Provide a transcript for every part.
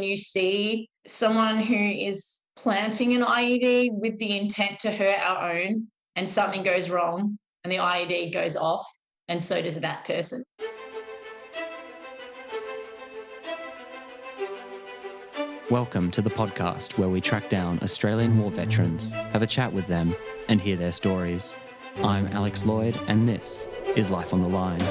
You see someone who is planting an IED with the intent to hurt our own, and something goes wrong and the IED goes off, and so does that person. Welcome to the podcast where we track down Australian war veterans, have a chat with them, and hear their stories. I'm Alex Lloyd, and this is Life on the Line.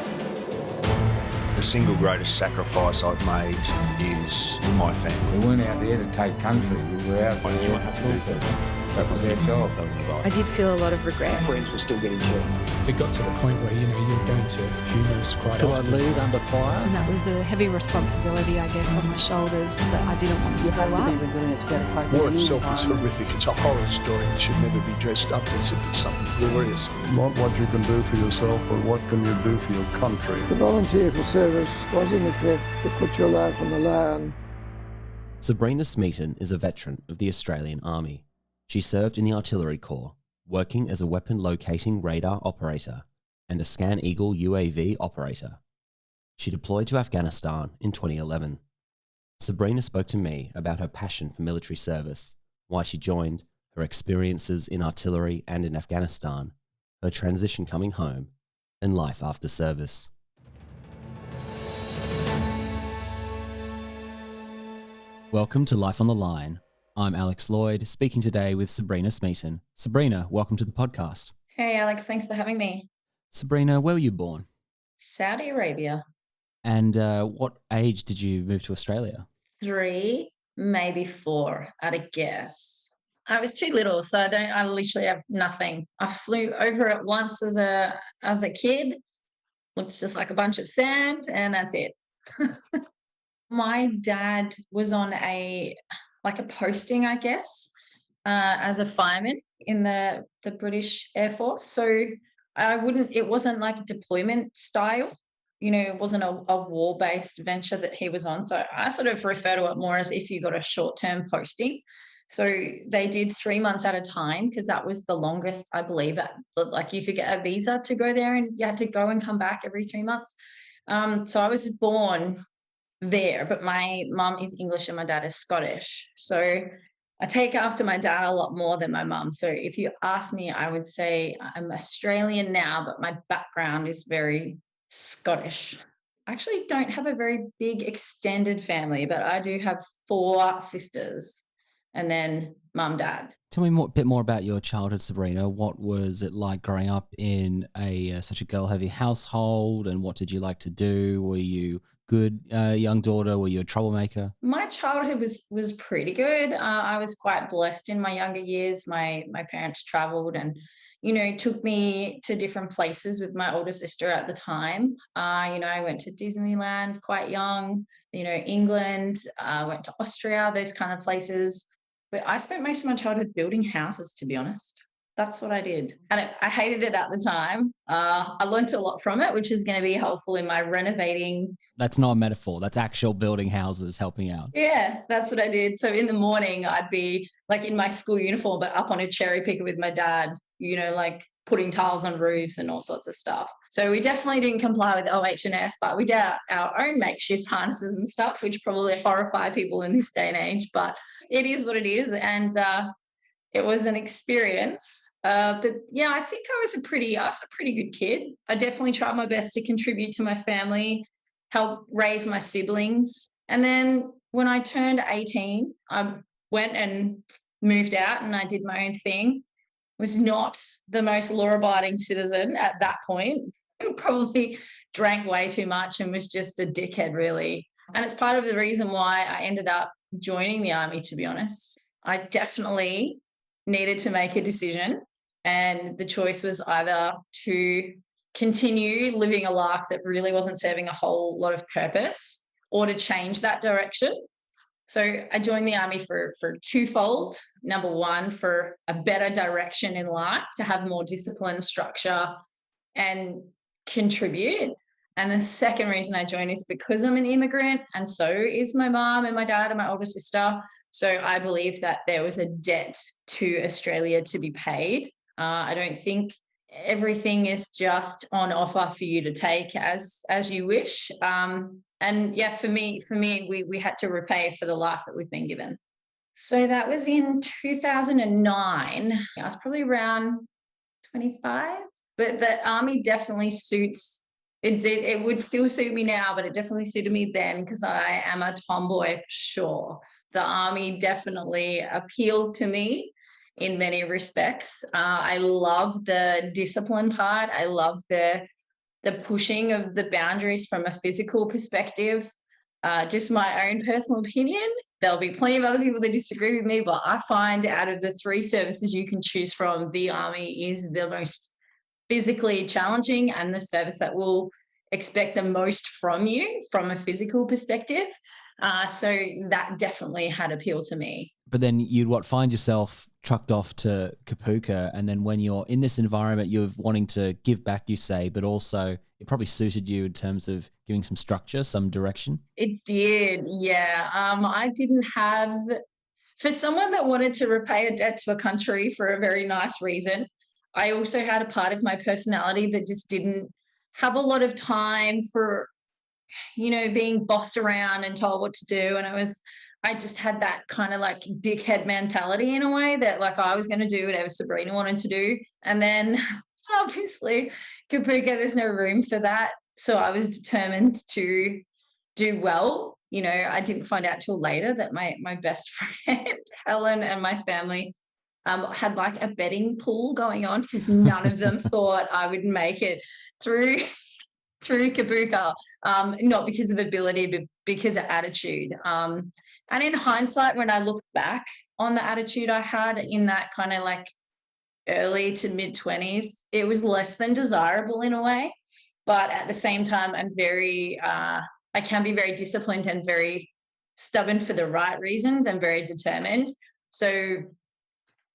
The single greatest sacrifice I've made is my family. We weren't out there to take country. We were out there to do something. That was their job. I did feel a lot of regret. Friends were still getting killed. It got to the point where, you're going to funerals quite often. Do I lead under fire? And that was a heavy responsibility, I guess, on my shoulders that I didn't want to screw up. War itself is horrific. It's a horror story. It should never be dressed up as if it's something glorious. Not what you can do for yourself, but what can you do for your country. The volunteer for service was in effect to put your life on the line. Sabrina Smeaton is a veteran of the Australian Army. She served in the Artillery Corps, working as a weapon locating radar operator and a Scan Eagle UAV operator. She deployed to Afghanistan in 2011. Sabrina spoke to me about her passion for military service, why she joined, her experiences in artillery and in Afghanistan, her transition coming home, and life after service. Welcome to Life on the Line. I'm Alex Lloyd, speaking today with Sabrina Smeaton. Sabrina, welcome to the podcast. Hey, Alex, thanks for having me. Sabrina, where were you born? Saudi Arabia. And what age did you move to Australia? 3, maybe 4, I'd a guess. I was too little, so I literally have nothing. I flew over it once as a kid. Looks just like a bunch of sand, and that's it. My dad was on a posting, I guess, as a fireman in the British Air Force. So it wasn't like a deployment style, it wasn't a war-based venture that he was on. So I sort of refer to it more as if you got a short-term posting. So they did 3 months at a time because that was the longest, I believe. Like you could get a visa to go there and you had to go and come back every 3 months. So I was born there, but my mum is English and my dad is Scottish. So I take after my dad a lot more than my mum. So if you ask me, I would say I'm Australian now, but my background is very Scottish. I actually don't have a very big extended family, but I do have 4 sisters and then mum, dad. Tell me a bit more about your childhood, Sabrina. What was it like growing up in such a girl-heavy household, and what did you like to do? Were you good young daughter? Were you a troublemaker? My childhood was pretty good. I was quite blessed in my younger years. My parents travelled and, took me to different places with my older sister at the time. I went to Disneyland quite young, England, went to Austria, those kind of places. But I spent most of my childhood building houses, to be honest. That's what I did. And I hated it at the time. I learnt a lot from it, which is going to be helpful in my renovating. That's not a metaphor. That's actual building houses, helping out. Yeah, that's what I did. So in the morning, I'd be like in my school uniform, but up on a cherry picker with my dad, like putting tiles on roofs and all sorts of stuff. So we definitely didn't comply with OH&S, but we did our own makeshift harnesses and stuff, which probably horrify people in this day and age. But it is what it is. And it was an experience. But yeah, I think I was a pretty good kid. I definitely tried my best to contribute to my family, help raise my siblings. And then when I turned 18, I went and moved out and I did my own thing. Was not the most law-abiding citizen at that point. Probably drank way too much and was just a dickhead, really. And it's part of the reason why I ended up joining the army, to be honest. I definitely needed to make a decision, and the choice was either to continue living a life that really wasn't serving a whole lot of purpose or to change that direction. So I joined the army for twofold. Number one, for a better direction in life, to have more discipline, structure, and contribute. And the second reason I joined is because I'm an immigrant, and so is my mum and my dad and my older sister. So I believe that there was a debt to Australia to be paid. I don't think everything is just on offer for you to take as you wish. And yeah, for me, we had to repay for the life that we've been given. So that was in 2009. I was probably around 25, but the army definitely suits. It would still suit me now, but it definitely suited me then because I am a tomboy for sure. The army definitely appealed to me in many respects. I love the discipline part. I love the pushing of the boundaries from a physical perspective. Just my own personal opinion. There'll be plenty of other people that disagree with me, but I find out of the 3 services you can choose from, the army is the most physically challenging and the service that will expect the most from you from a physical perspective. So that definitely had appeal to me. But then you'd find yourself trucked off to Kapuka, and then when you're in this environment, you're wanting to give back, you say, but also it probably suited you in terms of giving some structure, some direction. It did, yeah. I didn't have, for someone that wanted to repay a debt to a country for a very nice reason, I also had a part of my personality that just didn't have a lot of time for, being bossed around and told what to do. And I just had that kind of like dickhead mentality in a way that like I was going to do whatever Sabrina wanted to do. And then obviously Kapuka, there's no room for that. So I was determined to do well. I didn't find out till later that my best friend, Helen, and my family had like a betting pool going on because none of them thought I would make it through Kapuka, not because of ability, but because of attitude. And in hindsight, when I look back on the attitude I had in that kind of like early to mid-20s, it was less than desirable in a way. But at the same time, I can be very disciplined and very stubborn for the right reasons and very determined. So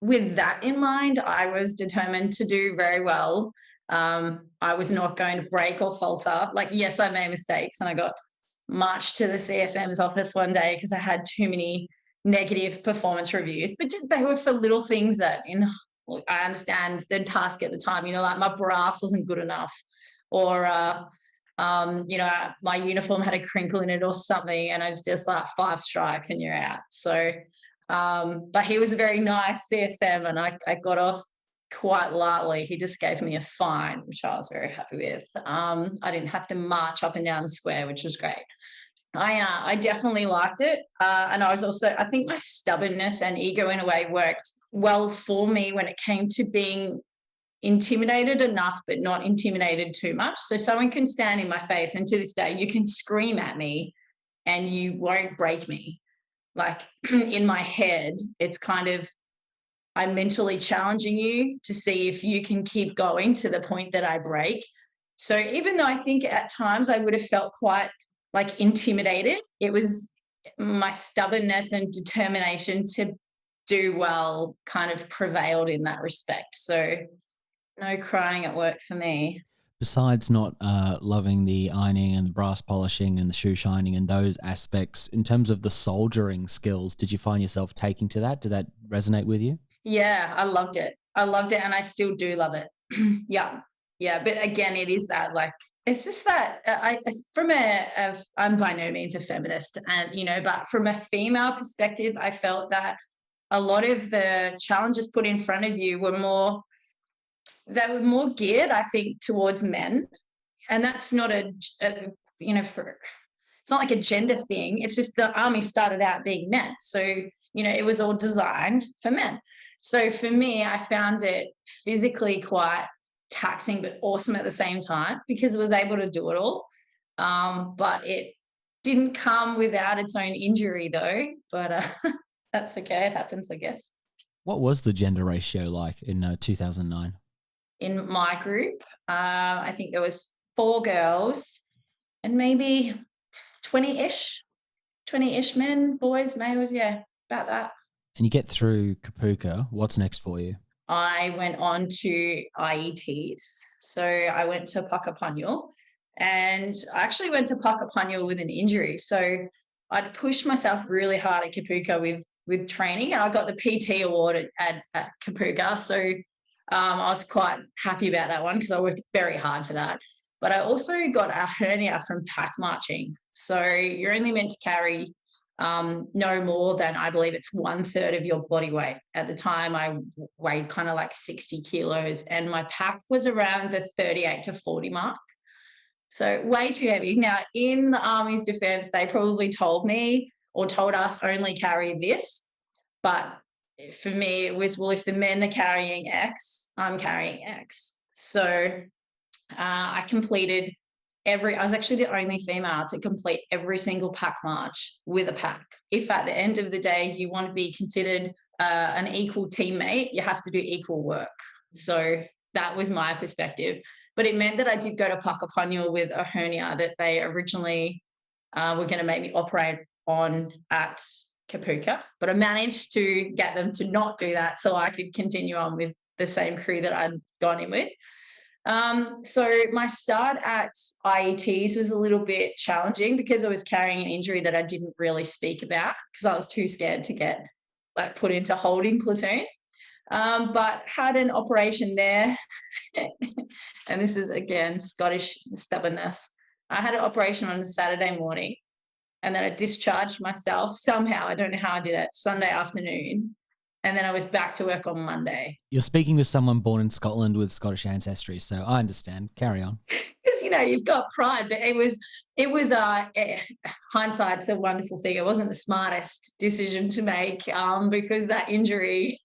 with that in mind, I was determined to do very well. I was not going to break or falter. Like, yes, I made mistakes and I got marched to the CSM's office one day because I had too many negative performance reviews, but they were for little things that I understand the task at the time, like my brass wasn't good enough or, my uniform had a crinkle in it or something. And I was just like 5 strikes and you're out. So, but he was a very nice CSM and I got off quite lightly. He just gave me a fine, which I was very happy with. I didn't have to march up and down the square, which was great. I definitely liked it. And I was also, I think my stubbornness and ego in a way worked well for me when it came to being intimidated enough, but not intimidated too much. So someone can stand in my face and to this day, you can scream at me and you won't break me. Like in my head, it's kind of, I'm mentally challenging you to see if you can keep going to the point that I break. So even though I think at times I would have felt quite like intimidated, it was my stubbornness and determination to do well kind of prevailed in that respect. So no crying at work for me. Besides not loving the ironing and the brass polishing and the shoe shining and those aspects, in terms of the soldiering skills, did you find yourself taking to that? Did that resonate with you? Yeah, I loved it. And I still do love it. Yeah. But again, it is that like, it's just that I'm by no means a feminist and, but from a female perspective, I felt that a lot of the challenges put in front of you were more geared, I think, towards men. And that's not it's not like a gender thing. It's just the army started out being men. So, it was all designed for men. So for me, I found it physically quite taxing, but awesome at the same time because it was able to do it all. But it didn't come without its own injury though, but that's okay. It happens, I guess. What was the gender ratio like in 2009? In my group, I think there was 4 girls and maybe 20-ish men, boys, males, yeah, about that. And you get through Kapuka, what's next for you? I went on to IETs. So I went to Puckapunyal and I actually went to Puckapunyal with an injury. So I'd pushed myself really hard at Kapuka with training and I got the PT award at Kapuka. So I was quite happy about that one because I worked very hard for that. But I also got a hernia from pack marching. So you're only meant to carry no more than, I believe it's 1/3 of your body weight. At the time, I weighed kind of like 60 kilos, and my pack was around the 38 to 40 mark. So way too heavy. Now, in the Army's defense, they probably told me or told us only carry this. But for me, it was, well, if the men are carrying X, I'm carrying X. So I completed I was actually the only female to complete every single pack march with a pack. If at the end of the day you want to be considered an equal teammate, you have to do equal work. So that was my perspective. But it meant that I did go to Puckapunyal with a hernia that they originally were going to make me operate on at Kapuka. But I managed to get them to not do that so I could continue on with the same crew that I'd gone in with. So my start at IETs was a little bit challenging because I was carrying an injury that I didn't really speak about because I was too scared to get put into holding platoon. But had an operation there, and this is again Scottish stubbornness. I had an operation on a Saturday morning, and then I discharged myself somehow. I don't know how I did it. Sunday afternoon. And then I was back to work on Monday. You're speaking with someone born in Scotland with Scottish ancestry, so I understand. Carry on. Because, you've got pride, but it was hindsight's a wonderful thing. It wasn't the smartest decision to make because that injury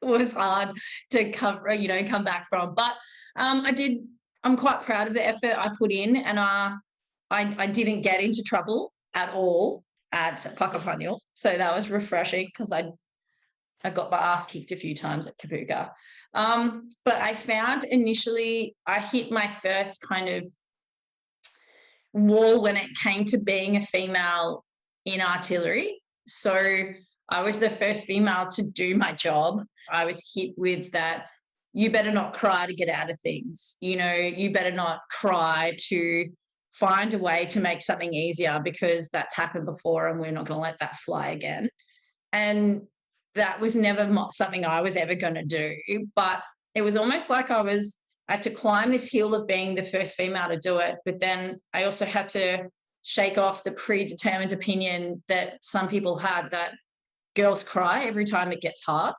was hard to come back from. But I'm quite proud of the effort I put in, and I didn't get into trouble at all at Puckapunyal. So that was refreshing because I got my ass kicked a few times at Kapuka. But I found initially I hit my first kind of wall when it came to being a female in artillery. So I was the first female to do my job. I was hit with that, you better not cry to get out of things. You better not cry to find a way to make something easier because that's happened before and we're not going to let that fly again. And that was never something I was ever going to do. But it was almost like I had to climb this hill of being the first female to do it. But then I also had to shake off the predetermined opinion that some people had that girls cry every time it gets hard,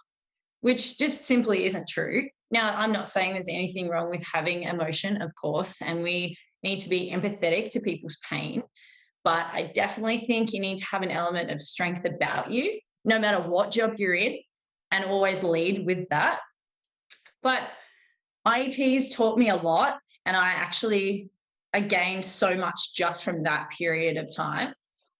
which just simply isn't true. Now, I'm not saying there's anything wrong with having emotion, of course, and we need to be empathetic to people's pain. But I definitely think you need to have an element of strength about you, no matter what job you're in, and always lead with that. But IETs taught me a lot, and I gained so much just from that period of time.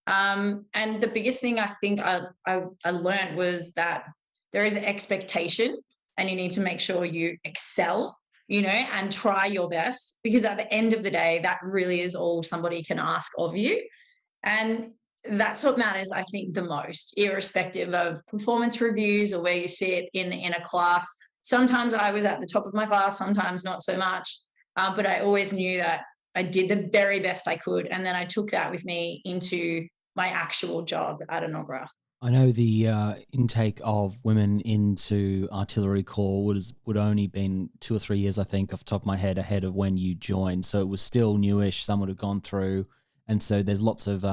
And the biggest thing I think I learned was that there is an expectation, and you need to make sure you excel, and try your best, because at the end of the day, that really is all somebody can ask of you. And that's what matters, I think, the most, irrespective of performance reviews or where you sit in a class. Sometimes I was at the top of my class, sometimes not so much, but I always knew that I did the very best I could, and then I took that with me into my actual job at Enoggera. I know the intake of women into artillery corps would only been 2 or 3 years, I think, off the top of my head, ahead of when you joined. So it was still newish. Some would have gone through, and so there's lots of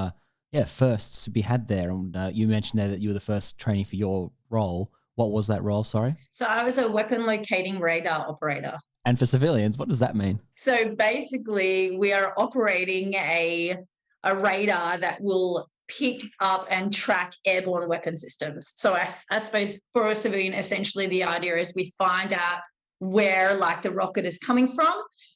firsts to be had there. And you mentioned there that you were the first training for your role. What was that role? Sorry. So I was a weapon locating radar operator. And for civilians, what does that mean? So basically, we are operating a radar that will pick up and track airborne weapon systems. So I suppose for a civilian, essentially the idea is we find out where the rocket is coming from.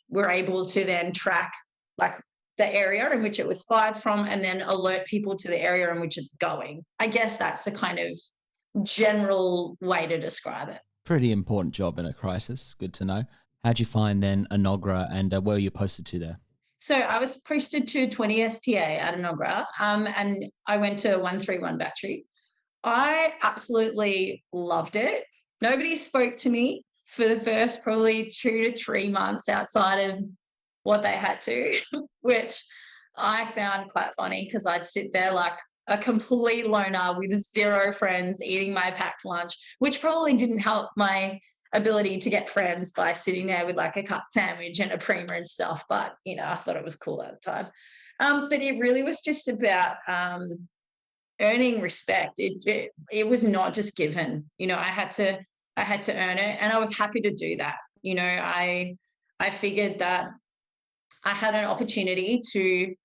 We're able to then track the area in which it was fired from, and then alert people to the area in which it's going. I guess that's the kind of general way to describe it. Pretty important job in a crisis. Good to know. How'd you find then Enoggera, and where were you posted to there? So I was posted to 20 STA at Enoggera, and I went to 131 Battery. I absolutely loved it. Nobody spoke to me for the first probably 2 to 3 months outside of what they had to, which I found quite funny because I'd sit there like a complete loner with 0 friends eating my packed lunch, which probably didn't help my ability to get friends by sitting there with a cut sandwich and a Prima and stuff. But, I thought it was cool at the time. But it really was just about earning respect. It was not just given. You know, I had to earn it, and I was happy to do that. You know, I figured that I had an opportunity to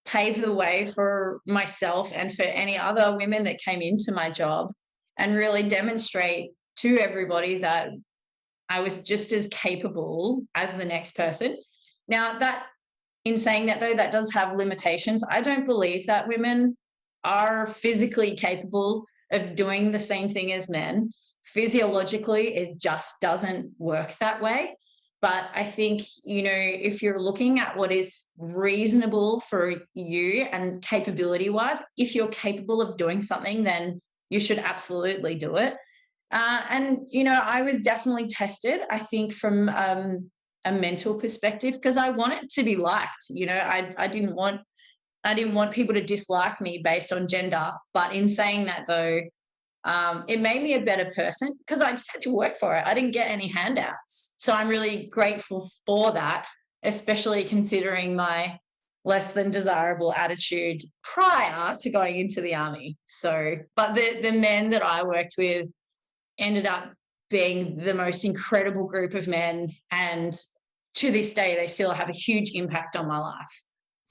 pave the way for myself and for any other women that came into my job, and really demonstrate to everybody that I was just as capable as the next person. Now, that, in saying that though, that does have limitations. I don't believe that women are physically capable of doing the same thing as men. Physiologically, it just doesn't work that way. But I think, you know, if you're looking at what is reasonable for you and capability-wise, if you're capable of doing something, then you should absolutely do it. And, you know, I was definitely tested, I think, from a mental perspective, because I wanted to be liked. You know, I didn't want people to dislike me based on gender. But in saying that, though, it made me a better person because I just had to work for it. I didn't get any handouts. So I'm really grateful for that, especially considering my less than desirable attitude prior to going into the army. So, but the men that I worked with ended up being the most incredible group of men. And to this day, they still have a huge impact on my life.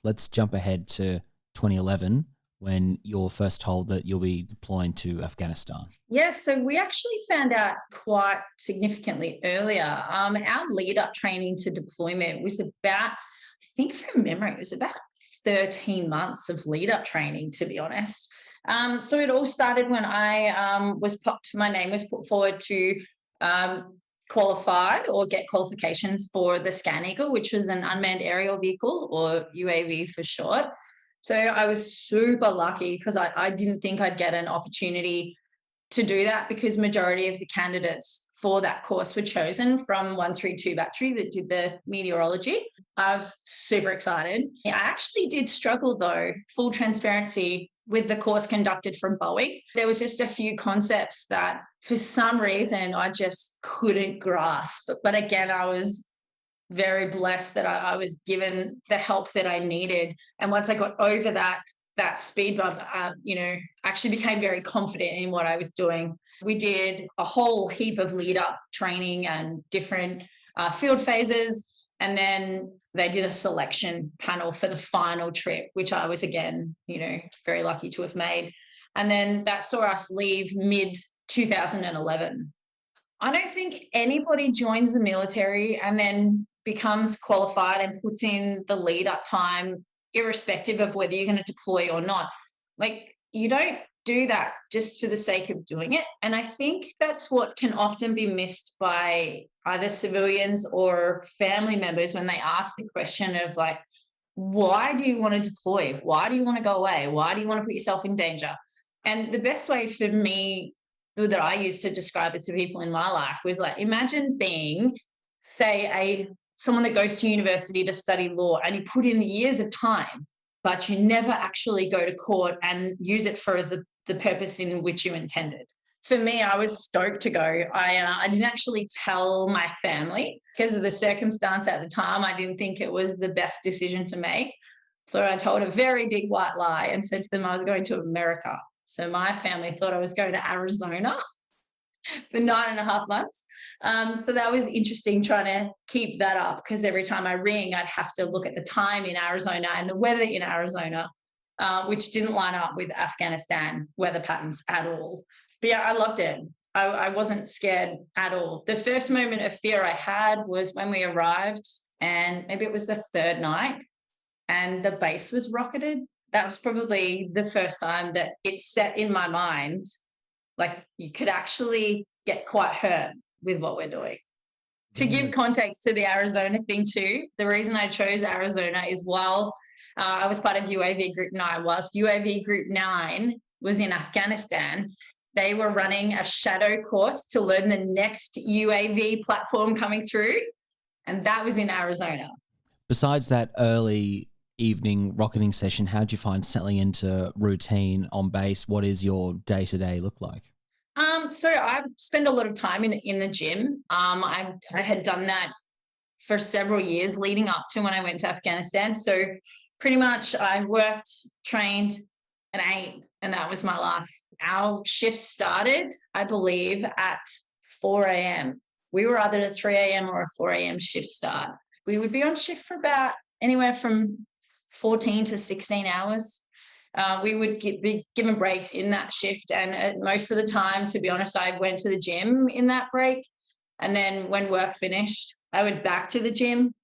Let's jump ahead to 2011 when you're first told that you'll be deploying to Afghanistan. Yeah, so we actually found out quite significantly earlier. Our lead-up training to deployment was about, I think from memory, it was about 13 months of lead-up training, to be honest. So it all started when my name was put forward to qualify or get qualifications for the Scan Eagle, which was an unmanned aerial vehicle, or UAV for short. So I was super lucky because I didn't think I'd get an opportunity to do that, because majority of the candidates for that course were chosen from 132 Battery that did the meteorology. I was super excited. I actually did struggle, though, full transparency, with the course conducted from Boeing. There was just a few concepts that for some reason I just couldn't grasp. But again, I was very blessed that I was given the help that I needed. And once I got over that speed bump, actually became very confident in what I was doing. We did a whole heap of lead-up training and different field phases. And then they did a selection panel for the final trip, which I was, again, very lucky to have made. And then that saw us leave mid-2011. I don't think anybody joins the military and then becomes qualified and puts in the lead-up time, irrespective of whether you're going to deploy or not. Like, you don't do that just for the sake of doing it. And I think that's what can often be missed by either civilians or family members when they ask the question of, like, why do you want to deploy? Why do you want to go away? Why do you want to put yourself in danger? And the best way for me that I used to describe it to people in my life was, like, imagine being, say, someone that goes to university to study law, and you put in the years of time, but you never actually go to court and use it for the purpose in which you intended. For me, I was stoked to go. I didn't actually tell my family because of the circumstance at the time. I didn't think it was the best decision to make. So I told a very big white lie and said to them I was going to America. So my family thought I was going to Arizona for 9.5 months. So that was interesting, trying to keep that up, because every time I ring, I'd have to look at the time in Arizona and the weather in Arizona, which didn't line up with Afghanistan weather patterns at all. But yeah, I loved it. I wasn't scared at all. The first moment of fear I had was when we arrived, and maybe it was the third night, and the base was rocketed. That was probably the first time that it set in my mind, like, you could actually get quite hurt with what we're doing. To give context to the Arizona thing too, the reason I chose Arizona is while I was part of UAV Group 9, whilst UAV Group 9 was in Afghanistan, they were running a shadow course to learn the next UAV platform coming through, and that was in Arizona. Besides that early evening rocketing session, how did you find settling into routine on base? What is your day-to-day look like? So I spend a lot of time in the gym. I had done that for several years leading up to when I went to Afghanistan. So Pretty much I worked, trained, and ate, and that was my life. Our shift started, I believe, at 4 a.m. We were either a 3 a.m. or a 4 a.m. shift start. We would be on shift for about anywhere from 14 to 16 hours. We would be given breaks in that shift, and most of the time, to be honest, I went to the gym in that break, and then when work finished, I went back to the gym,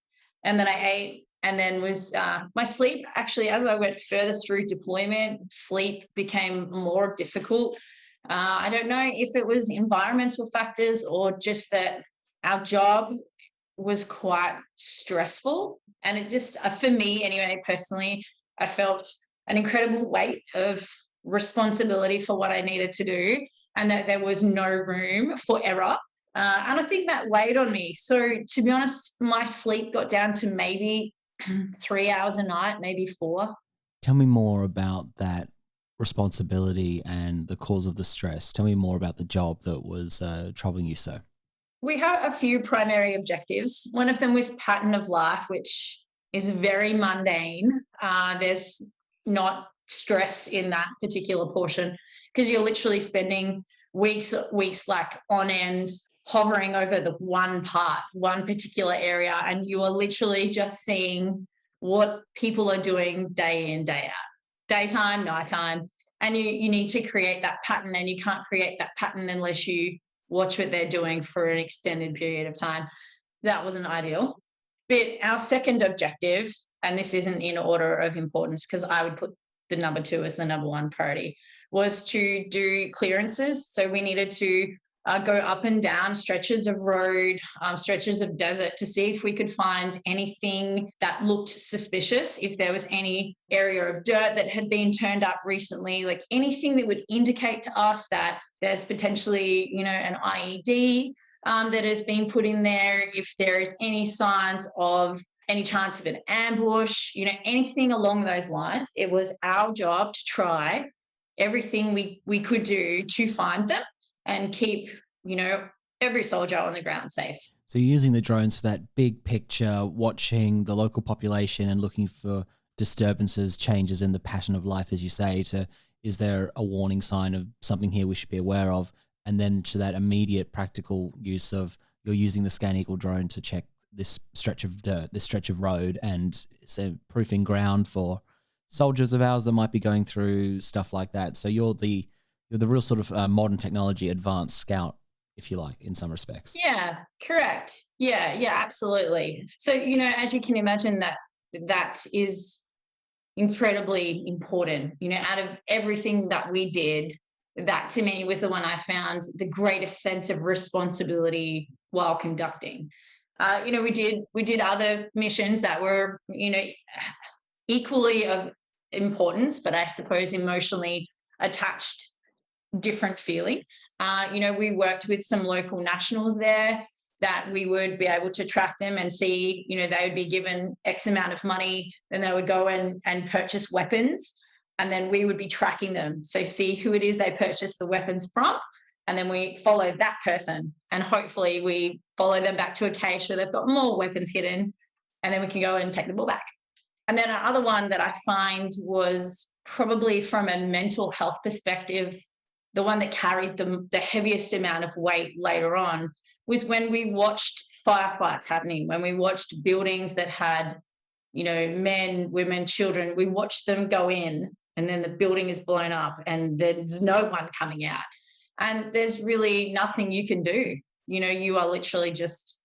and then I ate, and then was my sleep. Actually, as I went further through deployment, sleep became more difficult. I don't know if it was environmental factors or just that our job was quite stressful, and it just, for me anyway, personally, I felt an incredible weight of responsibility for what I needed to do, and that there was no room for error. And I think that weighed on me. So to be honest, my sleep got down to maybe 3 hours a night, maybe 4. Tell me more about that responsibility and the cause of the stress. Tell me more about the job that was troubling you so. We have a few primary objectives. One of them was pattern of life, which is very mundane. There's not stress in that particular portion because you're literally spending weeks like on end hovering over the one particular area, and you are literally just seeing what people are doing day in, day out, daytime, nighttime, and you need to create that pattern, and you can't create that pattern unless you watch what they're doing for an extended period of time. That wasn't ideal. But our second objective, and this isn't in order of importance because I would put the number 2 as the number 1 priority, was to do clearances. So we needed to go up and down stretches of road, stretches of desert to see if we could find anything that looked suspicious, if there was any area of dirt that had been turned up recently, like anything that would indicate to us that there's potentially, an IED that has been put in there, if there is any signs of any chance of an ambush, anything along those lines. It was our job to try everything we could do to find them and keep, every soldier on the ground safe. So you're using the drones for that big picture, watching the local population and looking for disturbances, changes in the pattern of life, as you say, is there a warning sign of something here we should be aware of? And then to that immediate practical use of you're using the Scan Eagle drone to check this stretch of dirt, this stretch of road, and proofing ground for soldiers of ours that might be going through stuff like that. So you're the real sort of modern technology advanced scout, if you like, in some respects. Yeah, correct. Yeah, absolutely. So, as you can imagine, that is incredibly important. Out of everything that we did, that to me was the one I found the greatest sense of responsibility while conducting. We did other missions that were, equally of importance, but I suppose emotionally attached different feelings. We worked with some local nationals there that we would be able to track them and see, they would be given X amount of money, then they would go and purchase weapons, and then we would be tracking them. So see who it is they purchased the weapons from, and then we follow that person, and hopefully we follow them back to a cache where they've got more weapons hidden, and then we can go and take them all back. And then another one that I find was probably from a mental health perspective, the one that carried the heaviest amount of weight later on was when we watched firefights happening, when we watched buildings that had, men, women, children, we watched them go in and then the building is blown up and there's no one coming out. And there's really nothing you can do. You are literally just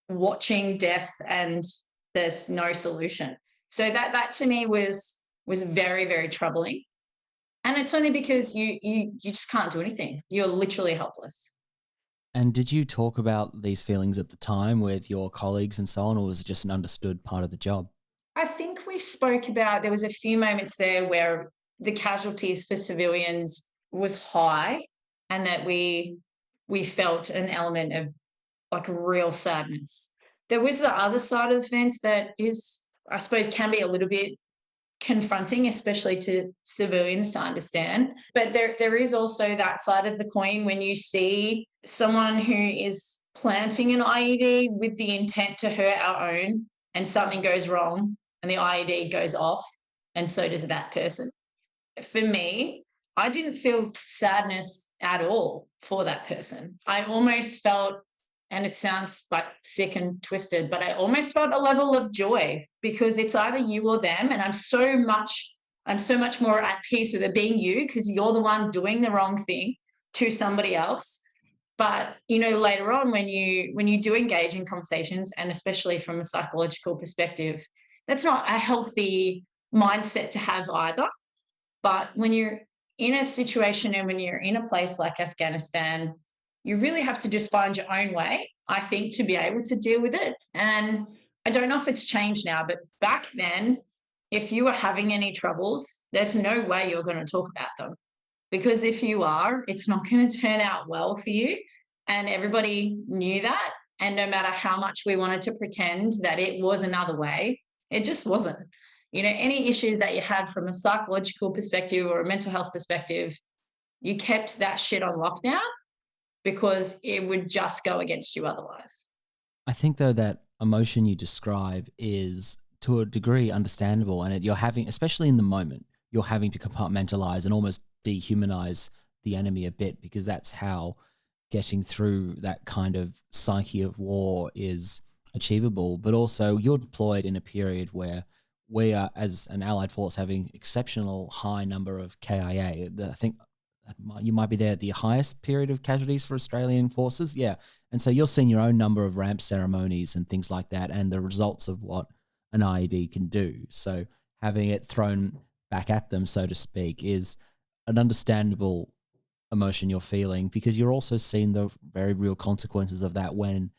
watching death and there's no solution. So that to me was very, very troubling. And it's only because you just can't do anything. You're literally helpless. And did you talk about these feelings at the time with your colleagues and so on, or was it just an understood part of the job? I think we spoke about, there was a few moments there where the casualties for civilians was high, and that we felt an element of like real sadness. There was the other side of the fence that is, I suppose, can be a little bit confronting, especially to civilians to understand. But there is also that side of the coin when you see someone who is planting an IED with the intent to hurt our own and something goes wrong and the IED goes off, and so does that person. For me, I didn't feel sadness at all for that person. I almost felt, and it sounds like sick and twisted, but I almost felt a level of joy, because it's either you or them, and I'm so much more at peace with it being you, because you're the one doing the wrong thing to somebody else. But, later on when you do engage in conversations, and especially from a psychological perspective, that's not a healthy mindset to have either. But when you're in a situation and when you're in a place like Afghanistan, you really have to just find your own way, I think, to be able to deal with it. And I don't know if it's changed now, but back then, if you were having any troubles, there's no way you're going to talk about them. Because if you are, it's not going to turn out well for you. And everybody knew that. And no matter how much we wanted to pretend that it was another way, it just wasn't. Any issues that you had from a psychological perspective or a mental health perspective, you kept that shit on lockdown, because it would just go against you otherwise. I think, though, that emotion you describe is to a degree understandable, and you're having, especially in the moment, you're having to compartmentalize and almost dehumanize the enemy a bit, because that's how getting through that kind of psyche of war is achievable. But also, you're deployed in a period where we are, as an allied force, having exceptional high number of KIA. I think you might be there at the highest period of casualties for Australian forces. Yeah. And so you're seeing your own number of ramp ceremonies and things like that, and the results of what an IED can do. So having it thrown back at them, so to speak, is an understandable emotion you're feeling, because you're also seeing the very real consequences of that when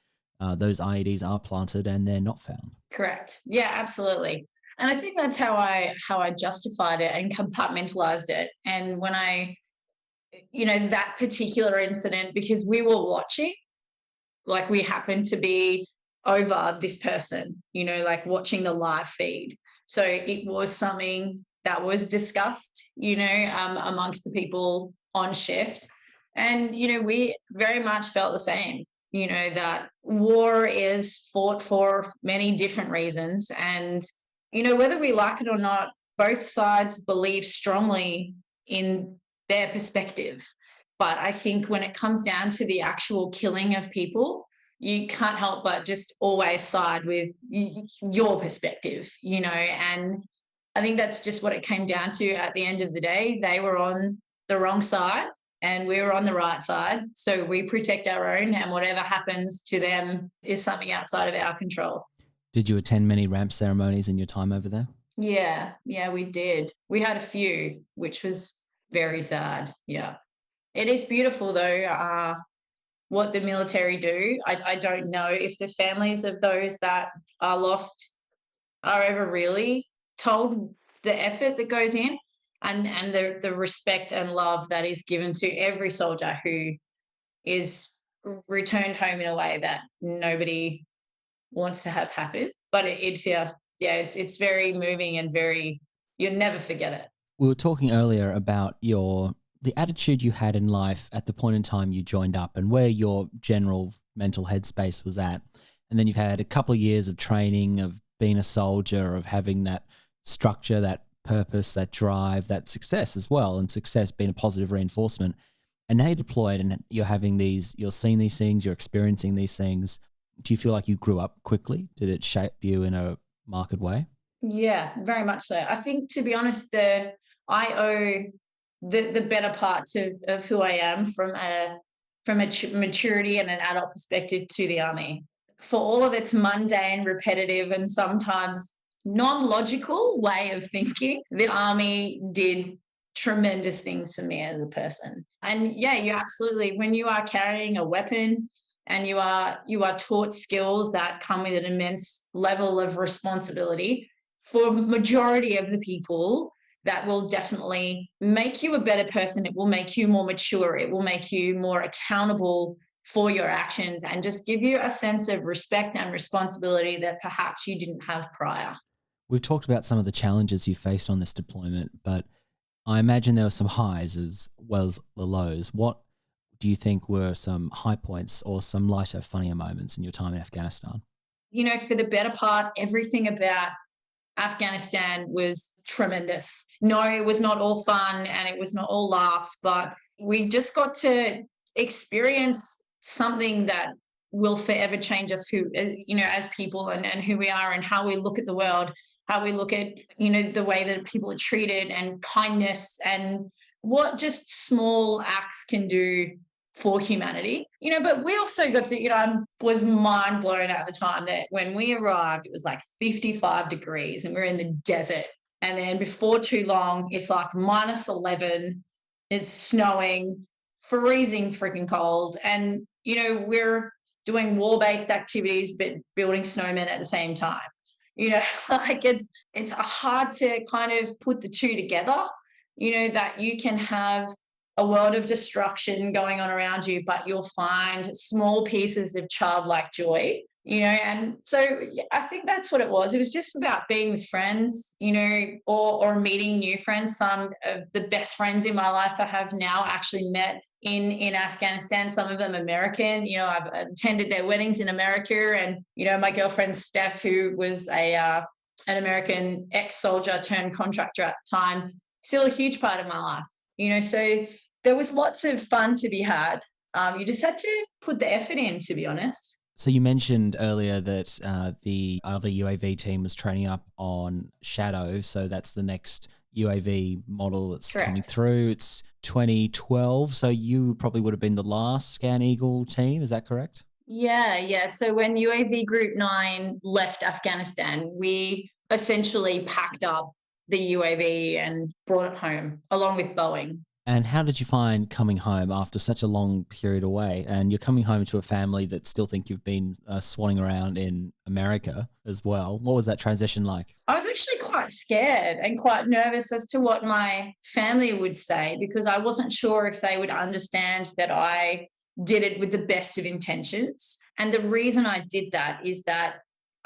those IEDs are planted and they're not found. Correct. Yeah, absolutely. And I think that's how I justified it and compartmentalized it. And when that particular incident, because we were watching, like we happened to be over this person, like watching the live feed. So it was something that was discussed, amongst the people on shift. And, we very much felt the same, that war is fought for many different reasons. And, whether we like it or not, both sides believe strongly in their perspective. But I think when it comes down to the actual killing of people, you can't help but just always side with your perspective, and I think that's just what it came down to at the end of the day. They were on the wrong side and we were on the right side. So we protect our own, and whatever happens to them is something outside of our control. Did you attend many ramp ceremonies in your time over there? Yeah, we did. We had a few, which was very sad. Yeah. It is beautiful, though, what the military do. I don't know if the families of those that are lost are ever really told the effort that goes in, and the respect and love that is given to every soldier who is returned home in a way that nobody wants to have happen. But it's very moving and you'll never forget it. We were talking earlier about the attitude you had in life at the point in time you joined up, and where your general mental headspace was at. And then you've had a couple of years of training, of being a soldier, of having that structure, that purpose, that drive, that success as well, and success being a positive reinforcement. And now you're deployed and you're seeing these things, you're experiencing these things. Do you feel like you grew up quickly? Did it shape you in a marked way? Yeah, very much so. I think, to be honest, I owe the better parts of who I am from a maturity and an adult perspective to the Army. For all of its mundane, repetitive, and sometimes non-logical way of thinking, the Army did tremendous things for me as a person. And yeah, you absolutely, when you are carrying a weapon and you are taught skills that come with an immense level of responsibility, for majority of the people, that will definitely make you a better person. It will make you more mature. It will make you more accountable for your actions, and just give you a sense of respect and responsibility that perhaps you didn't have prior. We've talked about some of the challenges you faced on this deployment, but I imagine there were some highs as well as the lows. What do you think were some high points or some lighter, funnier moments in your time in Afghanistan? For the better part, everything about Afghanistan was tremendous. No, it was not all fun and it was not all laughs, but we just got to experience something that will forever change us as people and who we are and how we look at the world, how we look at, the way that people are treated and kindness and what just small acts can do for humanity, but we also got to, I was mind blown at the time that when we arrived, it was like 55 degrees and we're in the desert. And then before too long, it's like -11, it's snowing, freezing freaking cold. And, we're doing war-based activities, but building snowmen at the same time. Like it's hard to kind of put the two together, that you can have a world of destruction going on around you, but you'll find small pieces of childlike joy, and so I think that's what it was. It was just about being with friends, or meeting new friends. Some of the best friends in my life I have now actually met in Afghanistan, some of them American. I've attended their weddings in America, and, my girlfriend Steph, who was an American ex-soldier turned contractor at the time, still a huge part of my life, so there was lots of fun to be had. You just had to put the effort in, to be honest. So you mentioned earlier that the other UAV team was training up on Shadow. So that's the next UAV model that's Correct. Coming through. It's 2012. So you probably would have been the last Scan Eagle team. Is that correct? Yeah. So when UAV Group 9 left Afghanistan, we essentially packed up the UAV and brought it home along with Boeing. And how did you find coming home after such a long period away? And you're coming home to a family that still think you've been swanning around in America as well. What was that transition like? I was actually quite scared and quite nervous as to what my family would say, because I wasn't sure if they would understand that I did it with the best of intentions. And the reason I did that is that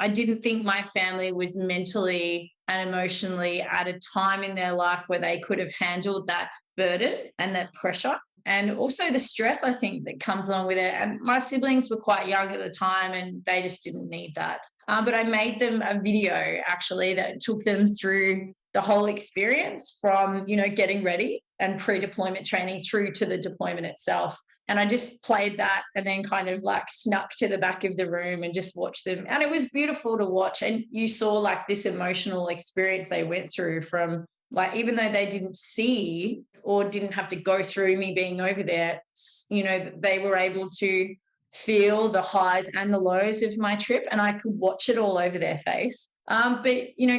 I didn't think my family was mentally and emotionally at a time in their life where they could have handled that burden and that pressure, and also the stress I think that comes along with it. And my siblings were quite young at the time and they just didn't need that. But I made them a video actually that took them through the whole experience from, getting ready and pre-deployment training through to the deployment itself. And I just played that and then kind of like snuck to the back of the room and just watched them. And it was beautiful to watch. And you saw like this emotional experience they went through from, like, even though they didn't see or didn't have to go through me being over there, they were able to feel the highs and the lows of my trip, and I could watch it all over their face. But,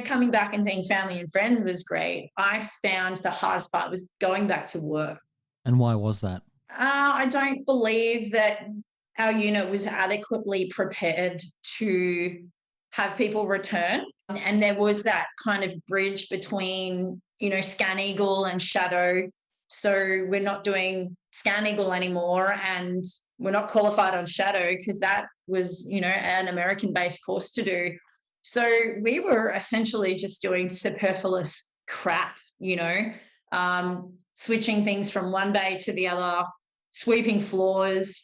coming back and seeing family and friends was great. I found the hardest part was going back to work. And why was that? I don't believe that our unit was adequately prepared to have people return. And there was that kind of bridge between, Scan Eagle and Shadow. So we're not doing Scan Eagle anymore, and we're not qualified on Shadow because that was, an American-based course to do. So we were essentially just doing superfluous crap, switching things from one bay to the other, sweeping floors,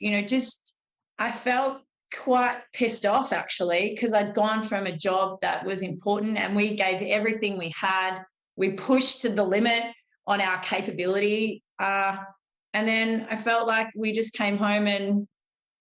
I felt quite pissed off actually, because I'd gone from a job that was important and we gave everything we had. We pushed to the limit on our capability. And then I felt like we just came home and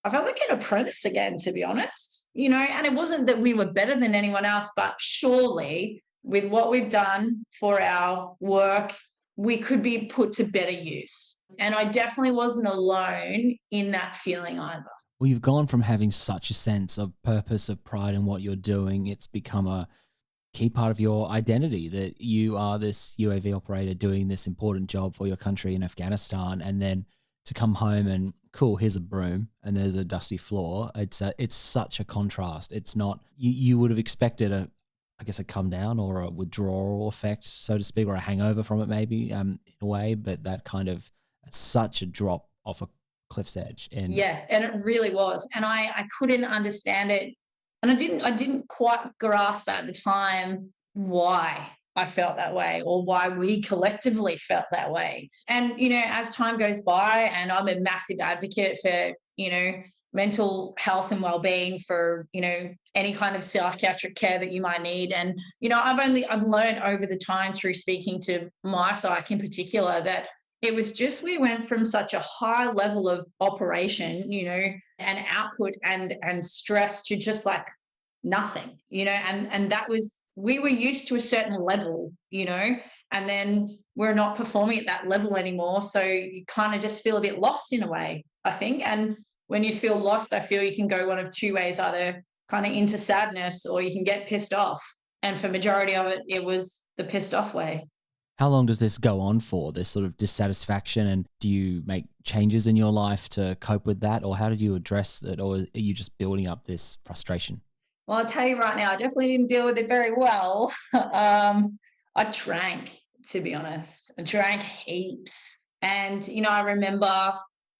I felt like an apprentice again, to be honest, and it wasn't that we were better than anyone else, but surely with what we've done for our work, we could be put to better use. And I definitely wasn't alone in that feeling either. Well, you've gone from having such a sense of purpose, of pride in what you're doing. It's become a key part of your identity that you are this UAV operator doing this important job for your country in Afghanistan. And then to come home and, cool, here's a broom and there's a dusty floor. It's such a contrast. It's not, you would have expected a come down or a withdrawal effect, so to speak, or a hangover from it maybe in a way, but it's such a drop off a cliff's edge. And it really was. And I couldn't understand it. And I didn't quite grasp at the time why I felt that way or why we collectively felt that way. And, as time goes by, and I'm a massive advocate for, mental health and well-being for, you know, any kind of psychiatric care that you might need. And, you know, I've learned over the time through speaking to my psych in particular that it was just we went from such a high level of operation, you know, and output and stress to just like nothing, you know, and that was, we were used to a certain level, you know, and then we're not performing at that level anymore. So you kind of just feel a bit lost in a way, I think. And when you feel lost, I feel you can go one of two ways, either kind of into sadness or you can get pissed off. And for majority of it, it was the pissed off way. How long does this go on for, this sort of dissatisfaction? And do you make changes in your life to cope with that? Or how did you address it? Or are you just building up this frustration? Well, I'll tell you right now, I definitely didn't deal with it very well. I drank, to be honest. I drank heaps. And, you know, I remember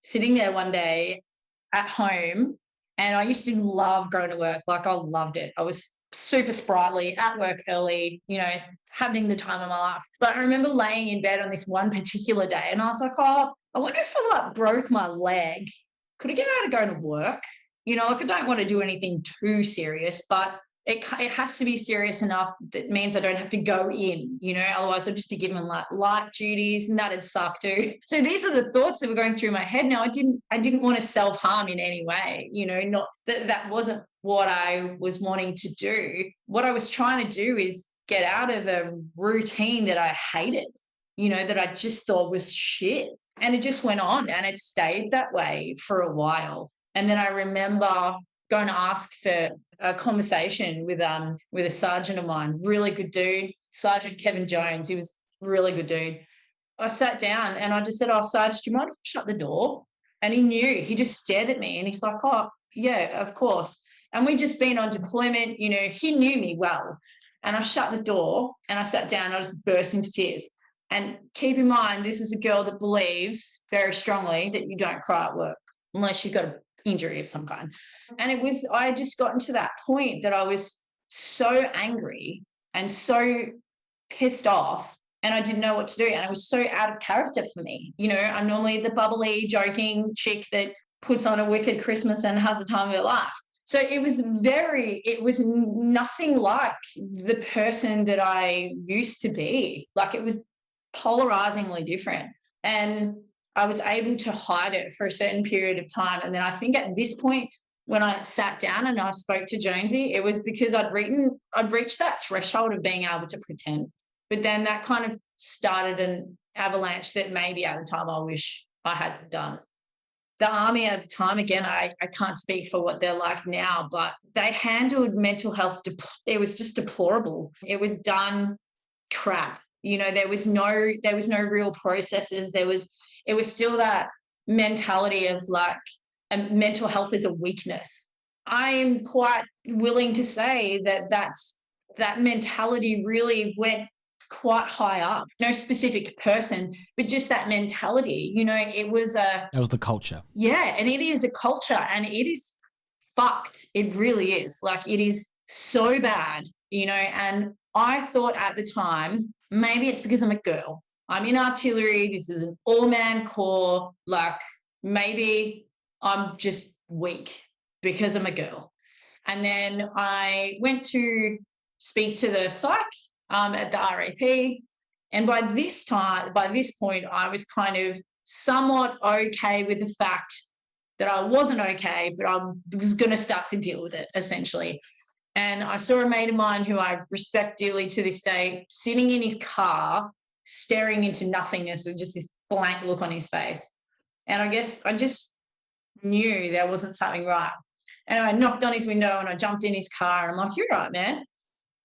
sitting there one day at home, and I used to love going to work. Like, I loved it. I was super sprightly, at work early, you know, having the time of my life. But I remember laying in bed on this one particular day, and I was like, oh, I wonder if I like broke my leg, could I get out of going to work? You know, like, I don't want to do anything too serious, but it has to be serious enough that means I don't have to go in, you know, otherwise I'd just be given like light duties, and that'd suck too. So these are the thoughts that were going through my head. Now, I didn't want to self-harm in any way, you know, not that wasn't what I was wanting to do. What I was trying to do is get out of a routine that I hated, you know, that I just thought was shit. And it just went on, and it stayed that way for a while. And then I remember going to ask for a conversation with a sergeant of mine, really good dude, Sergeant Kevin Jones. He was a really good dude. I sat down and I just said, oh, Sarge, do you mind if I shut the door? And he knew. He just stared at me and he's like, oh, yeah, of course. And we'd just been on deployment. You know, he knew me well. And I shut the door and I sat down and I just burst into tears. And keep in mind, this is a girl that believes very strongly that you don't cry at work unless you've got an injury of some kind. And it was, I had just gotten to that point that I was so angry and so pissed off, and I didn't know what to do. And it was so out of character for me. You know, I'm normally the bubbly, joking chick that puts on a wicked Christmas and has the time of her life. So it was nothing like the person that I used to be. Like, it was polarizingly different. And I was able to hide it for a certain period of time. And then I think at this point, when I sat down and I spoke to Jonesy, it was because I'd reached that threshold of being able to pretend. But then that kind of started an avalanche that maybe at the time I wish I hadn't done. The Army at the time, again, I can't speak for what they're like now, but they handled mental health. It was just deplorable. It was done crap. You know, there was no real processes. It was still that mentality of like, mental health is a weakness. I am quite willing to say that mentality really went quite high up. No specific person, but just that mentality. You know, that was the culture. Yeah, and it is a culture, and it is fucked. It really is. Like, it is so bad, you know. And I thought at the time, maybe it's because I'm a girl. I'm in artillery. This is an all-man corps. Like, maybe I'm just weak because I'm a girl. And then I went to speak to the psych at the RAP. And by this point, I was kind of somewhat okay with the fact that I wasn't okay, but I was going to start to deal with it, essentially. And I saw a mate of mine who I respect dearly to this day, sitting in his car, staring into nothingness with just this blank look on his face. And I guess I just knew there wasn't something right. And I knocked on his window and I jumped in his car and I'm like, you're right, man.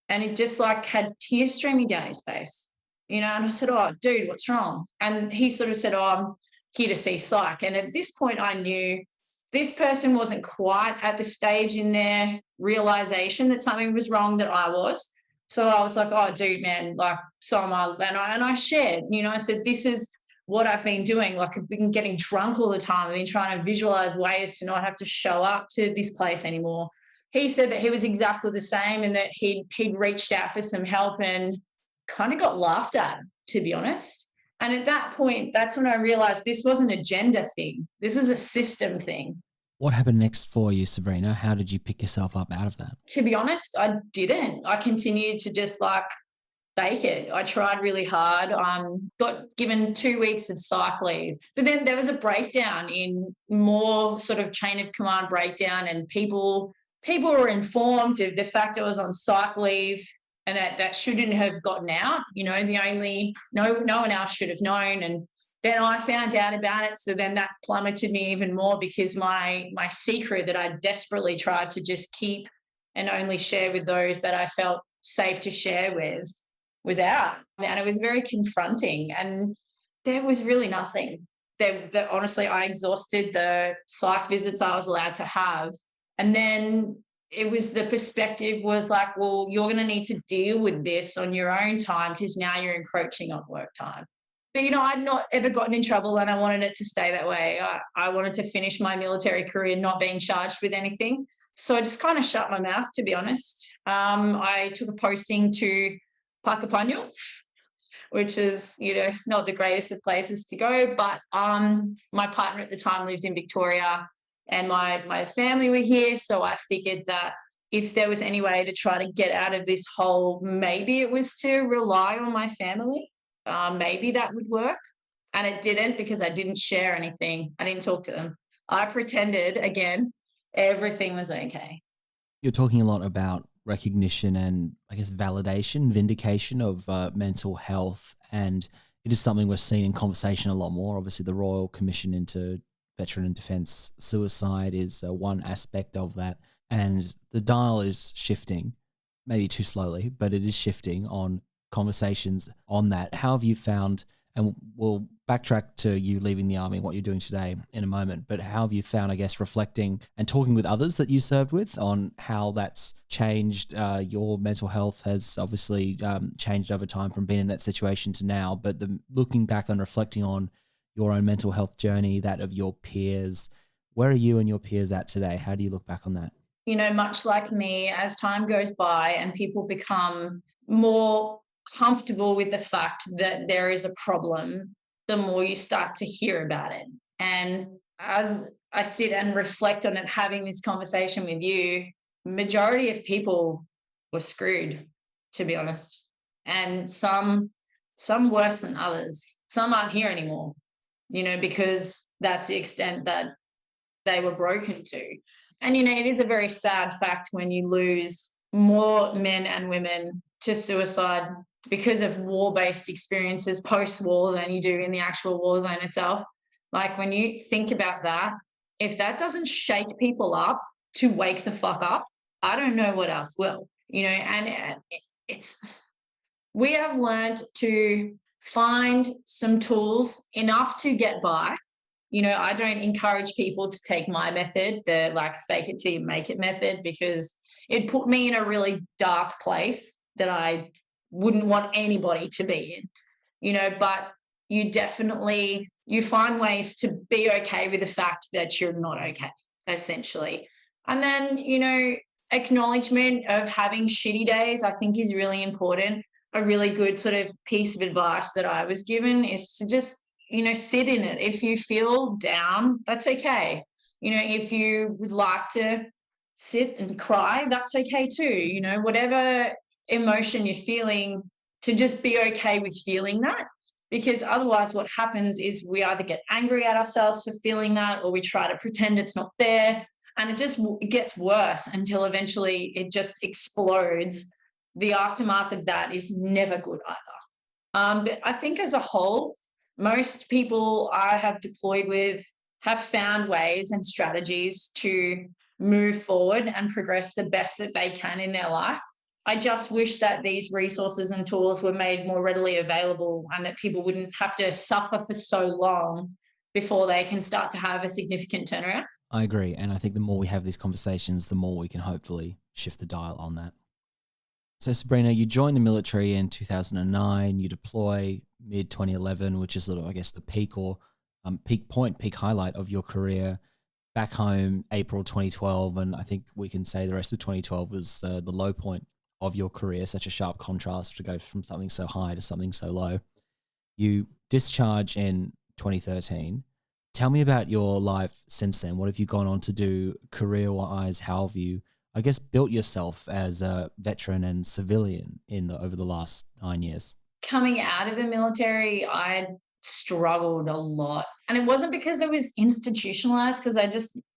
And it just like had tears streaming down his face, you know. And I said, oh, dude, what's wrong? And he sort of said, oh, I'm here to see psych. And at this point I knew this person wasn't quite at the stage in their realization that something was wrong that I was. So I was like, oh, dude, man, like, so am I. And I shared, you know, I said, this is what I've been doing. Like, I've been getting drunk all the time. I've been trying to visualize ways to not have to show up to this place anymore. He said that he was exactly the same and that he'd reached out for some help and kind of got laughed at, to be honest. And at that point, that's when I realized this wasn't a gender thing. This is a system thing. What happened next for you, Sabrina? How did you pick yourself up out of that? To be honest, I didn't. I continued to just like fake it. I tried really hard. Got given 2 weeks of psych leave, but then there was a breakdown in more sort of chain of command breakdown, and people were informed of the fact I was on psych leave and that shouldn't have gotten out. You know, no one else should have known. And then I found out about it. So then that plummeted me even more, because my secret that I desperately tried to just keep and only share with those that I felt safe to share with was out. And it was very confronting. And there was really nothing. Honestly, I exhausted the psych visits I was allowed to have. And then it was the perspective was like, well, you're going to need to deal with this on your own time, because now you're encroaching on work time. But, you know, I'd not ever gotten in trouble, and I wanted it to stay that way. I wanted to finish my military career not being charged with anything. So I just kind of shut my mouth, to be honest. I took a posting to Puckapunyal, which is, you know, not the greatest of places to go. But my partner at the time lived in Victoria, and my family were here. So I figured that if there was any way to try to get out of this hole, maybe it was to rely on my family. Maybe that would work. And it didn't, because I didn't share anything. I didn't talk to them. I pretended, again, everything was okay. You're talking a lot about recognition and, I guess, validation, vindication of mental health. And it is something we're seeing in conversation a lot more. Obviously, the Royal Commission into Veteran and Defence Suicide is one aspect of that. And the dial is shifting, maybe too slowly, but it is shifting on conversations on that. How have you found, and we'll backtrack to you leaving the army and what you're doing today in a moment, but how have you found, I guess, reflecting and talking with others that you served with on how that's changed? Your mental health has obviously changed over time from being in that situation to now, but looking back and reflecting on your own mental health journey, that of your peers, where are you and your peers at today? How do you look back on that? You know, much like me, as time goes by and people become more comfortable with the fact that there is a problem, the more you start to hear about it. And as I sit and reflect on it, having this conversation with you, majority of people were screwed, to be honest. And some worse than others. Some aren't here anymore, you know, because that's the extent that they were broken to. And, you know, it is a very sad fact when you lose more men and women to suicide because of war-based experiences post-war than you do in the actual war zone itself. Like, when you think about that, if that doesn't shake people up to wake the fuck up, I don't know what else will, you know. And we have learned to find some tools enough to get by. You know, I don't encourage people to take my method, the like fake it till you make it method, because it put me in a really dark place that I wouldn't want anybody to be in, you know. But you find ways to be okay with the fact that you're not okay, essentially. And then, you know, acknowledgement of having shitty days, I think, is really important. A really good sort of piece of advice that I was given is to just, you know, sit in it. If you feel down, that's okay. You know, if you would like to sit and cry, that's okay too. You know, whatever emotion you're feeling, to just be okay with feeling that. Because otherwise what happens is we either get angry at ourselves for feeling that, or we try to pretend it's not there. And it gets worse until eventually it just explodes. The aftermath of that is never good either. But I think as a whole, most people I have deployed with have found ways and strategies to move forward and progress the best that they can in their life. I just wish that these resources and tools were made more readily available, and that people wouldn't have to suffer for so long before they can start to have a significant turnaround. I agree. And I think the more we have these conversations, the more we can hopefully shift the dial on that. So Sabrina, you joined the military in 2009, you deploy mid-2011, which is sort of, I guess, the peak or peak highlight of your career. Back home, April 2012, and I think we can say the rest of 2012 was the low point of your career, such a sharp contrast to go from something so high to something so low. You discharge in 2013, Tell me about your life since then. What have you gone on to do career-wise? How have you, I guess, built yourself as a veteran and civilian over the last 9 years? Coming out of the military, I struggled a lot. And it wasn't because it was institutionalized, because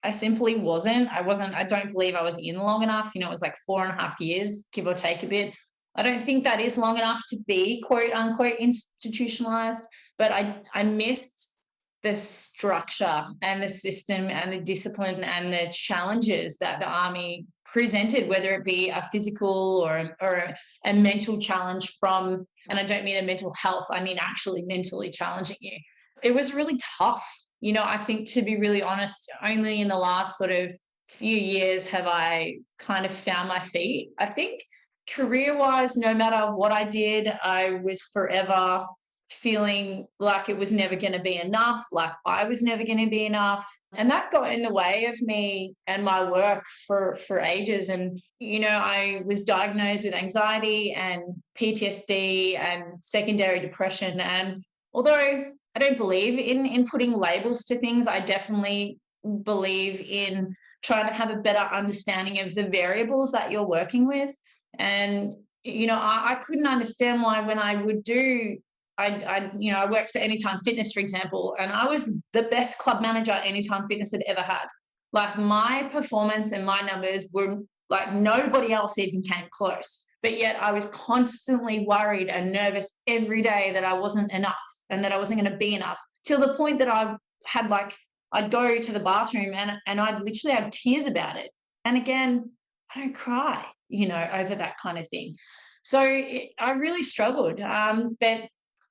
I simply wasn't. I don't believe I was in long enough. It was like 4.5 years, give or take a bit. I don't think that is long enough to be quote unquote institutionalized, but I missed the structure and the system and the discipline and the challenges that the Army presented, whether it be a physical or a mental challenge from, and I don't mean a mental health, I mean actually mentally challenging you. It was really tough. I think, to be really honest, only in the last sort of few years have I kind of found my feet. I think career-wise, no matter what I did, I was forever feeling like it was never going to be enough, like I was never going to be enough. And that got in the way of me and my work for ages. And, I was diagnosed with anxiety and PTSD and secondary depression. And although I don't believe in putting labels to things, I definitely believe in trying to have a better understanding of the variables that you're working with. And, I couldn't understand why when I would do I worked for Anytime Fitness, for example, and I was the best club manager Anytime Fitness had ever had. Like, my performance and my numbers were like nobody else even came close. But yet I was constantly worried and nervous every day that I wasn't enough and that I wasn't going to be enough, till the point that I'd go to the bathroom and I'd literally have tears about it. And again, I don't cry, over that kind of thing. So I really struggled. But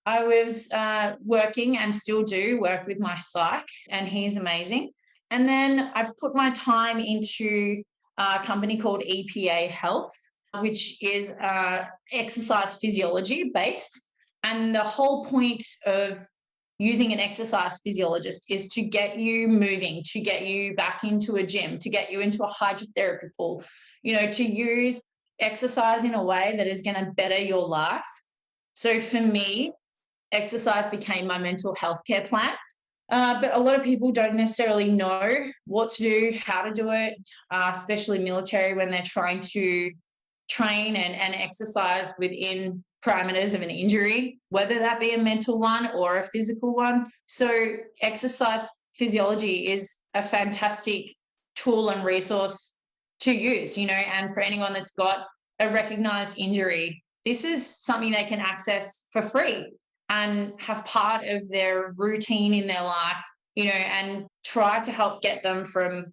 I was working and still do work with my psych, and he's amazing. And then I've put my time into a company called EPA Health, which is exercise physiology based. And the whole point of using an exercise physiologist is to get you moving, to get you back into a gym, to get you into a hydrotherapy pool, to use exercise in a way that is going to better your life. So for me, exercise became my mental health care plan. But a lot of people don't necessarily know what to do, how to do it, especially military, when they're trying to train and exercise within parameters of an injury, whether that be a mental one or a physical one. So exercise physiology is a fantastic tool and resource to use, and for anyone that's got a recognized injury, this is something they can access for free and have part of their routine in their life, and try to help get them from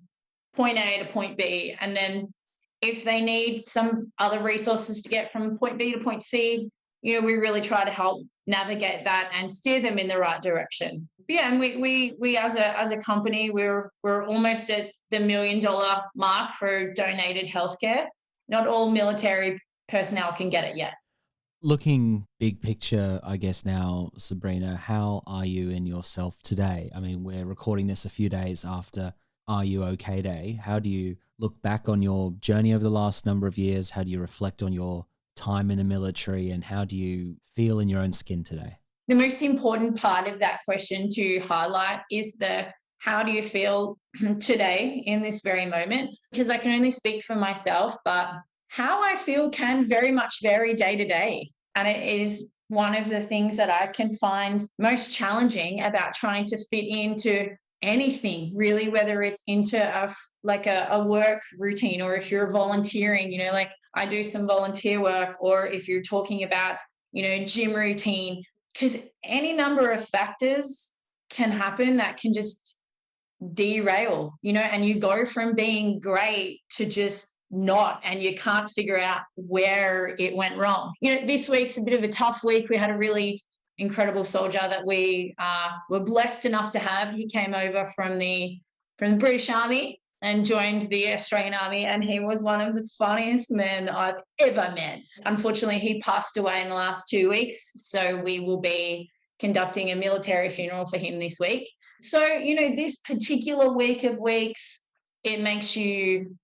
point A to point B. And then if they need some other resources to get from point B to point C, we really try to help navigate that and steer them in the right direction. But yeah, and we as a company, we're almost at the $1 million mark for donated healthcare. Not all military personnel can get it yet. Looking big picture, I guess now, Sabrina, how are you in yourself today? I mean, we're recording this a few days after Are You OK Day. How do you look back on your journey over the last number of years? How do you reflect on your time in the military, and how do you feel in your own skin today? The most important part of that question to highlight is how do you feel today in this very moment? Because I can only speak for myself, but how I feel can very much vary day to day. And it is one of the things that I can find most challenging about trying to fit into anything, really, whether it's into a work routine, or if you're volunteering, like I do some volunteer work, or if you're talking about, gym routine, because any number of factors can happen that can just derail, and you go from being great to just not, and you can't figure out where it went wrong. This week's a bit of a tough week. We had a really incredible soldier that we were blessed enough to have. He came over from the British Army and joined the Australian Army, and he was one of the funniest men I've ever met. Unfortunately, he passed away in the last 2 weeks, so we will be conducting a military funeral for him this week. So, this particular week of weeks, it makes you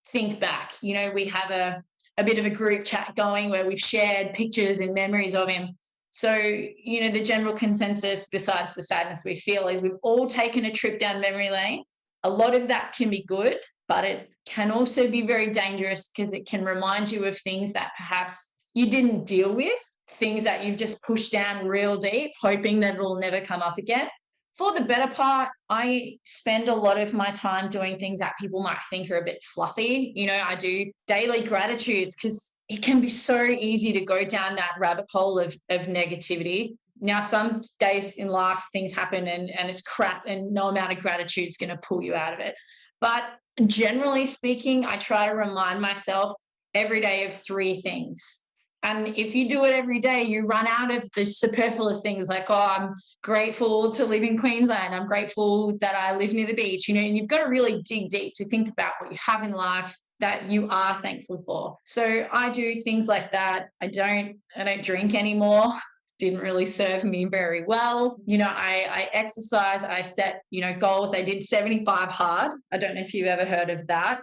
think back. We have a bit of a group chat going where we've shared pictures and memories of him. So, the general consensus, besides the sadness we feel, is we've all taken a trip down memory lane. A lot of that can be good, but it can also be very dangerous because it can remind you of things that perhaps you didn't deal with, things that you've just pushed down real deep, hoping that it'll never come up again. For the better part, I spend a lot of my time doing things that people might think are a bit fluffy. I do daily gratitudes because it can be so easy to go down that rabbit hole of negativity. Now, some days in life, things happen and it's crap, and no amount of gratitude is going to pull you out of it. But generally speaking, I try to remind myself every day of 3 things. And if you do it every day, you run out of the superfluous things like, I'm grateful to live in Queensland. I'm grateful that I live near the beach, and you've got to really dig deep to think about what you have in life that you are thankful for. So I do things like that. I don't drink anymore. Didn't really serve me very well. I exercise, I set, goals. I did 75 hard. I don't know if you've ever heard of that,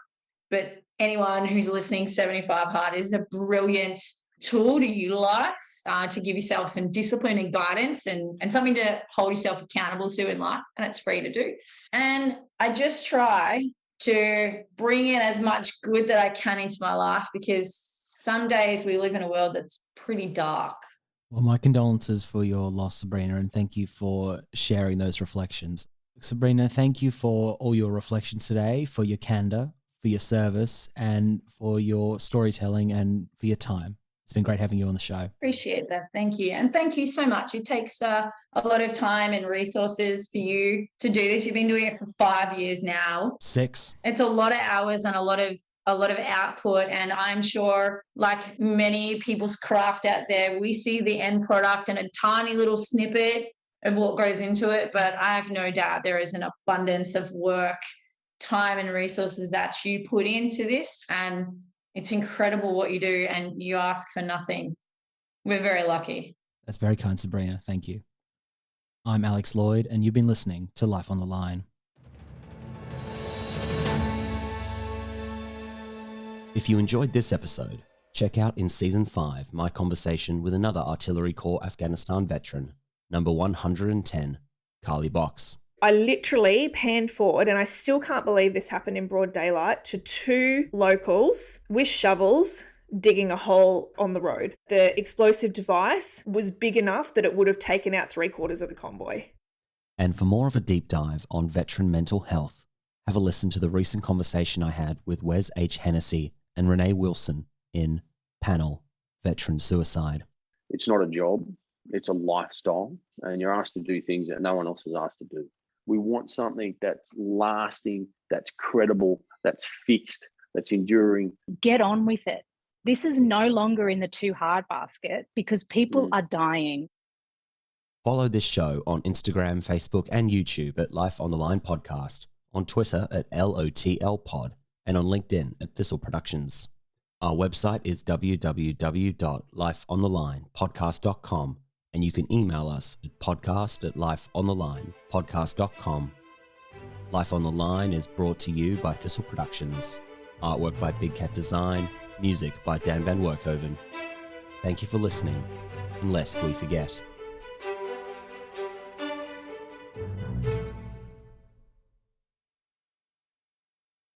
but anyone who's listening, 75 hard is a brilliant tool to utilize to give yourself some discipline and guidance and something to hold yourself accountable to in life, and it's free to do. And I just try to bring in as much good that I can into my life, because some days we live in a world that's pretty dark. Well, my condolences for your loss, Sabrina, and thank you for sharing those reflections. Sabrina, thank you for all your reflections today, for your candor, for your service, and for your storytelling and for your time. It's been great having you on the show. Appreciate that. Thank you. And thank you so much. It takes a lot of time and resources for you to do this. You've been doing it for 5 years now. 6. It's a lot of hours and a lot of output. And I'm sure, like many people's craft out there, we see the end product and a tiny little snippet of what goes into it. But I have no doubt there is an abundance of work, time and resources that you put into this. And it's incredible what you do, and you ask for nothing. We're very lucky. That's very kind, Sabrina. Thank you. I'm Alex Lloyd, and you've been listening to Life on the Line. If you enjoyed this episode, check out in Season 5 my conversation with another Artillery Corps Afghanistan veteran, number 110, Carly Box. I literally panned forward, and I still can't believe this happened in broad daylight, to 2 locals with shovels digging a hole on the road. The explosive device was big enough that it would have taken out 3/4 of the convoy. And for more of a deep dive on veteran mental health, have a listen to the recent conversation I had with Wes H. Hennessy and Renee Wilson in Panel, Veteran Suicide. It's not a job, it's a lifestyle, and you're asked to do things that no one else is asked to do. We want something that's lasting, that's credible, that's fixed, that's enduring. Get on with it. This is no longer in the too hard basket because people are dying. Follow this show on Instagram, Facebook, and YouTube at Life on the Line Podcast, on Twitter at LOTL Pod, and on LinkedIn at Thistle Productions. Our website is www.lifeonthelinepodcast.com, and you can email us at podcast@lifeonthelinepodcast.com. Life on the Line is brought to you by Thistle Productions. Artwork by Big Cat Design. Music by Dan Van Werkhoven. Thank you for listening, and lest we forget.